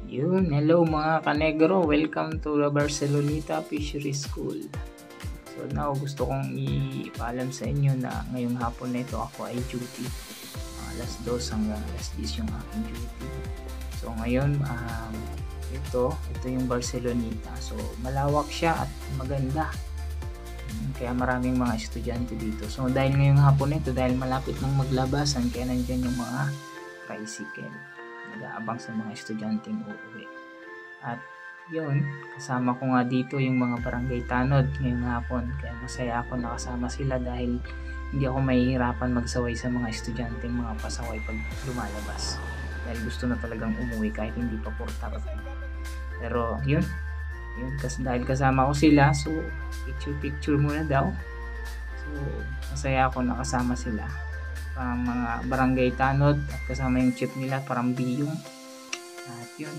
Yun, hello mga kanegro, welcome to the Barceloneta Fishery School. So now, gusto kong ipaalam sa inyo na ngayong hapon na ito ako ay duty. Alas 2 hanggang alas 10 yung aking duty. So ngayon, ito yung Barceloneta. So malawak siya at maganda. Kaya maraming mga estudyante dito. So dahil ngayong hapon na ito, dahil malapit nang maglabasan, kaya nandyan yung mga tricycle. Nag-aabang sa mga estudyanteng uuwi. At yun, kasama ko nga dito yung mga barangay tanod ngayong hapon. Kaya masaya ako nakasama sila dahil hindi ako mahihirapan magsaway sa mga estudyanteng mga pasaway pag lumalabas. Dahil gusto na talagang umuwi kahit hindi pa portar. Pero yun dahil kasama ko sila, so picture muna daw. So masaya ako nakasama sila. Mga barangay tanod at kasama yung chief nila, parang biyong. At yun,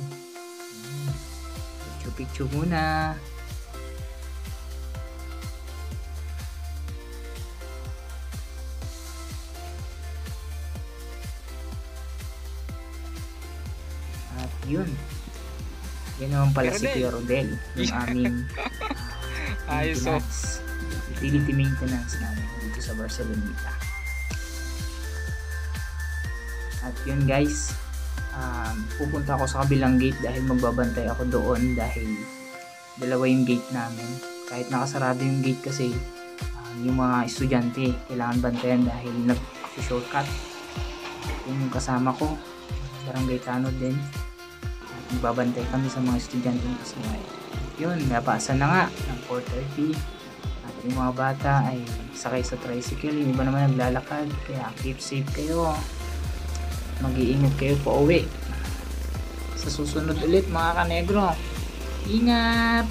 picture muna. At yun, yan naman pala si Kuya Rodel, yung aming utility maintenance namin dito sa Barceloneta. At yun guys, pupunta ako sa kabilang gate dahil magbabantay ako doon dahil dalawa yung gate namin. Kahit nakasarado yung gate kasi yung mga estudyante kailangan bantayan dahil nag-shortcut. Yung kasama ko, barangay tanod din. Magbabantay kami sa mga estudyante kasi yun, napasa na nga ng 4:30 at yung mga bata ay sakay sa tricycle, yung iba naman naglalakad. Kaya keep safe kayo, mag-iingat kayo pa uwi. Sa susunod ulit mga kanegro, ingat!